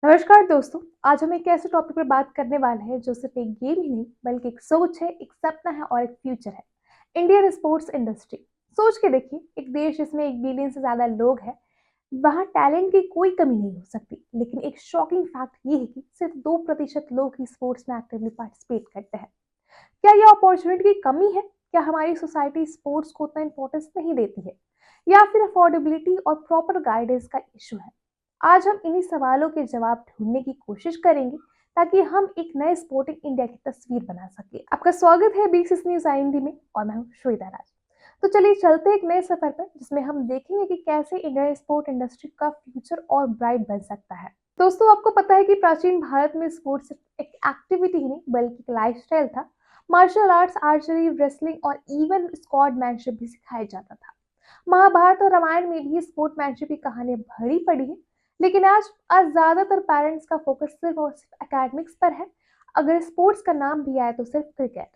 नमस्कार दोस्तों। आज हम एक ऐसे टॉपिक पर बात करने वाले हैं जो सिर्फ एक गेम ही नहीं बल्कि एक सोच है, एक सपना है और एक फ्यूचर है। Indian sports industry. सोच के देखिए, एक देश जिसमें 1 बिलियन से ज्यादा लोग हैं, वहाँ टैलेंट की कोई कमी नहीं हो सकती। लेकिन एक शॉकिंग फैक्ट ये है कि सिर्फ 2% लोग ही स्पोर्ट्स में एक्टिवली पार्टिसिपेट करते हैं। क्या ये अपॉर्चुनिटी की कमी है? क्या हमारी सोसाइटी स्पोर्ट्स को उतना इंपॉर्टेंस नहीं देती है, या फिर अफोर्डेबिलिटी और प्रॉपर गाइडेंस का इशू है? आज हम इन्हीं सवालों के जवाब ढूंढने की कोशिश करेंगे ताकि हम एक नए स्पोर्टिंग इंडिया की तस्वीर बना सके। आपका स्वागत है बीसीएस न्यूज आईएनडी में और मैं हूं श्वेता राज। तो चलिए चलते हैं एक नए सफर पर, जिसमें हम देखेंगे कि कैसे इंडियन स्पोर्ट इंडस्ट्री का फ्यूचर और ब्राइट बन सकता है। दोस्तों, आपको पता है कि प्राचीन भारत में स्पोर्ट्स सिर्फ एक एक्टिविटी ही नहीं बल्कि एक लाइफस्टाइल था। मार्शल आर्ट्स, आर्चरी, रेसलिंग और इवन स्क्वाडमैनशिप भी सिखाया जाता था। महाभारत और रामायण में भी स्पोर्ट्समैनशिप की कहानी भरी पड़ी है। लेकिन आज आज ज्यादातर पेरेंट्स का फोकस सिर्फ और सिर्फ एकेडमिक्स पर है। अगर स्पोर्ट्स का नाम भी आए तो सिर्फ क्रिकेट।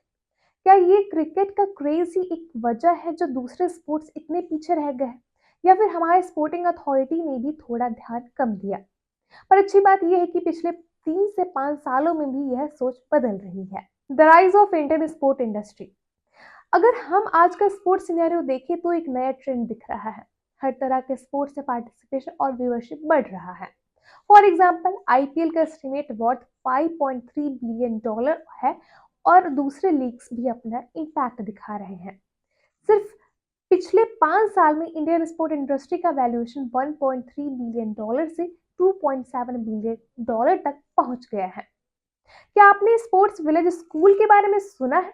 क्या ये क्रिकेट का क्रेज ही एक वजह है जो दूसरे स्पोर्ट्स इतने पीछे रह गए हैं, या फिर हमारे स्पोर्टिंग अथॉरिटी ने भी थोड़ा ध्यान कम दिया? पर अच्छी बात यह है कि पिछले 3 से 5 सालों में भी यह सोच बदल रही है। The rise of Indian sport industry. अगर हम आज का स्पोर्ट्स सिनेरियो देखें तो एक नया ट्रेंड दिख रहा है। हर तरह के स्पोर्ट्स में पार्टिसिपेशन और व्यूअरशिप बढ़ रहा है। फॉर एग्जाम्पल, आईपीएल का एस्टिमेट वर्थ $5.3 बिलियन है और दूसरे लीग्स भी अपना इम्पैक्ट दिखा रहे हैं। सिर्फ पिछले 5 साल में इंडियन स्पोर्ट इंडस्ट्री का वैल्यूएशन $1.3 बिलियन से $2.7 बिलियन तक पहुंच गया है। क्या आपने स्पोर्ट्स विलेज स्कूल के बारे में सुना है?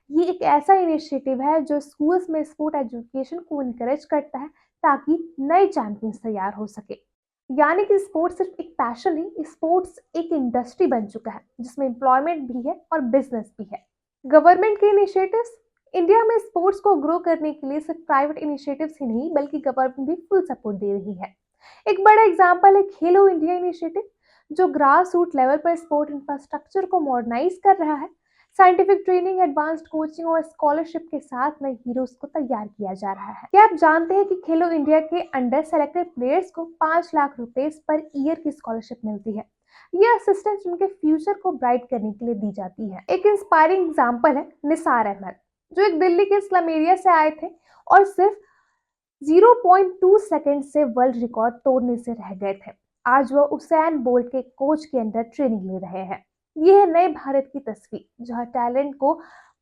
ये एक ऐसा इनिशिएटिव है जो स्कूल्स में स्पोर्ट एजुकेशन को इनकरेज करता है ताकि नए चैंपियंस तैयार हो सके। यानी कि स्पोर्ट्स सिर्फ एक पैशन नहीं, स्पोर्ट्स एक इंडस्ट्री बन चुका है जिसमें एम्प्लॉयमेंट भी है और बिजनेस भी है। गवर्नमेंट के इनिशिएटिव्स। इंडिया में स्पोर्ट्स को ग्रो करने के लिए सिर्फ प्राइवेट इनिशिएटिव्स ही नहीं बल्कि गवर्नमेंट भी फुल सपोर्ट दे रही है। एक बड़ा एग्जांपल है खेलो इंडिया इनिशिएटिव, जो ग्रास रूट लेवल पर स्पोर्ट इंफ्रास्ट्रक्चर को मॉडर्नाइज कर रहा है। साइंटिफिक ट्रेनिंग, एडवांस्ड कोचिंग और स्कॉलरशिप के साथ नए हीरोज को तैयार किया जा रहा है। क्या आप जानते हैं कि खेलो इंडिया के अंडर सेलेक्टेड प्लेयर्स को 5 लाख रुपए पर ईयर की स्कॉलरशिप मिलती है? ये असिस्टेंस उनके फ्यूचर को ब्राइट करने के लिए दी जाती है। एक इंस्पायरिंग एग्जाम्पल है निसार अहमद, जो एक दिल्ली के स्लम एरिया से आए थे और सिर्फ 0.2 सेकंड से वर्ल्ड रिकॉर्ड तोड़ने से रह गए थे। आज वो उसैन बोल्ट के कोच के अंडर ट्रेनिंग ले रहे हैं। ये है नए भारत की तस्वीर, जहां टैलेंट को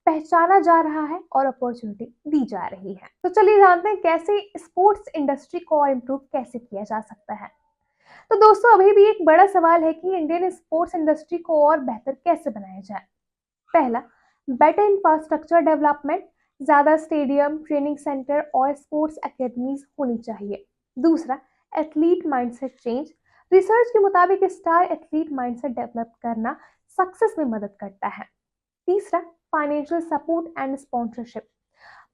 पहचाना जा रहा है और अपॉर्चुनिटी दी जा रही है। तो चलिए जानते हैं कैसे स्पोर्ट्स इंडस्ट्री को और इम्प्रूव कैसे किया जा सकता है। तो दोस्तों, अभी भी एक बड़ा सवाल है कि इंडियन स्पोर्ट्स इंडस्ट्री को और बेहतर कैसे बनाया जाए। पहला, बेटर इंफ्रास्ट्रक्चर डेवलपमेंट। ज्यादा स्टेडियम, ट्रेनिंग सेंटर और स्पोर्ट्स एकेडमीज होनी चाहिए। दूसरा, एथलीट माइंडसेट चेंज। रिसर्च के मुताबिक स्टार एथलीट माइंडसेट डेवलप करना सक्सेस में मदद करता है। तीसरा, financial support and sponsorship.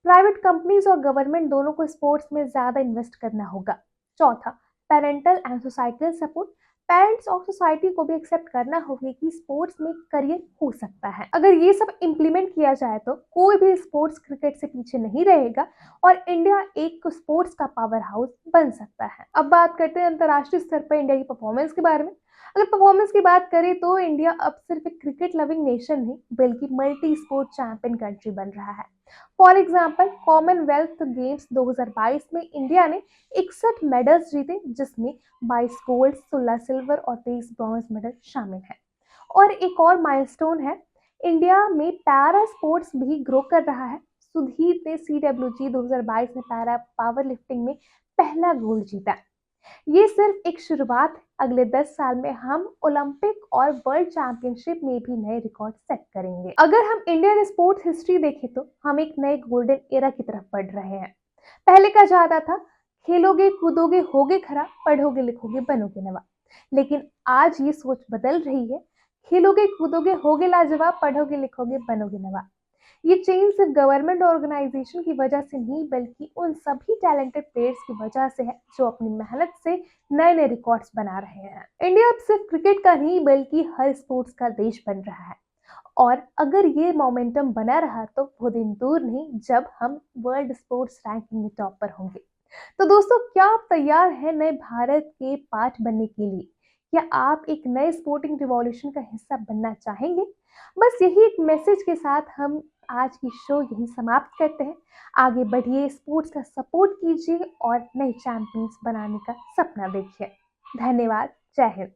Private companies और गवर्नमेंट दोनों को स्पोर्ट्स में ज्यादा इन्वेस्ट करना होगा। चौथा, parental and societal support. Parents और सोसाइटी को भी एक्सेप्ट करना होगा कि स्पोर्ट्स में करियर हो सकता है। अगर ये सब इम्प्लीमेंट किया जाए तो कोई भी स्पोर्ट्स क्रिकेट से पीछे नहीं रहेगा और इंडिया एक स्पोर्ट्स का पावर हाउस बन सकता है। अब बात करते हैं अंतर्राष्ट्रीय स्तर पर इंडिया की परफॉर्मेंस के बारे में। अगर परफॉर्मेंस की बात करें तो इंडिया अब सिर्फ एक क्रिकेट लविंग नेशन नहीं बल्कि मल्टी स्पोर्ट चैंपियन कंट्री बन रहा है। फॉर एग्जाम्पल, कॉमनवेल्थ गेम्स 2022 में इंडिया ने 61 मेडल्स जीते, जिसमें 22 गोल्ड, 16 सिल्वर और 23 ब्रॉन्ज मेडल शामिल हैं। और एक और माइलस्टोन है, इंडिया में पैरा स्पोर्ट्स भी ग्रो कर रहा है। सुधीर ने CWG 2022 में पैरा पावर लिफ्टिंग में पहला गोल्ड जीता। ये सिर्फ एक शुरुआत है। अगले 10 साल में हम ओलंपिक और वर्ल्ड चैंपियनशिप में भी नए रिकॉर्ड सेट करेंगे। अगर हम इंडियन स्पोर्ट्स हिस्ट्री देखें तो हम एक नए गोल्डन एरा की तरफ बढ़ रहे हैं। पहले कहा जाता था, खेलोगे कूदोगे होगे खरा, पढ़ोगे लिखोगे बनोगे नवाब। लेकिन आज ये सोच बदल रही है, खेलोगे कूदोगे होगे लाजवाब, पढ़ोगे लिखोगे बनोगे नवाब। ये चेंज सिर्फ गवर्नमेंट ऑर्गेनाइजेशन की वजह से नहीं बल्कि उन सभी टैलेंटेड प्लेयर्स की वजह से है जो अपनी मेहनत से नए नए रिकॉर्ड्स बना रहे हैं। इंडिया अब सिर्फ क्रिकेट का नहीं बल्कि हर स्पोर्ट्स का देश बन रहा है। और अगर ये मोमेंटम बना रहा तो वो दिन दूर नहीं जब हम वर्ल्ड स्पोर्ट्स रैंकिंग में टॉप पर होंगे। तो दोस्तों, क्या आप तैयार हैं नए भारत के पार्ट बनने के लिए? क्या आप एक नए स्पोर्टिंग रिवॉल्यूशन का हिस्सा बनना चाहेंगे? बस यही एक मैसेज के साथ हम आज की शो यहीं समाप्त करते हैं। आगे बढ़िए, स्पोर्ट्स का सपोर्ट कीजिए और नए चैंपियंस बनाने का सपना देखिए। धन्यवाद। जय हिंद।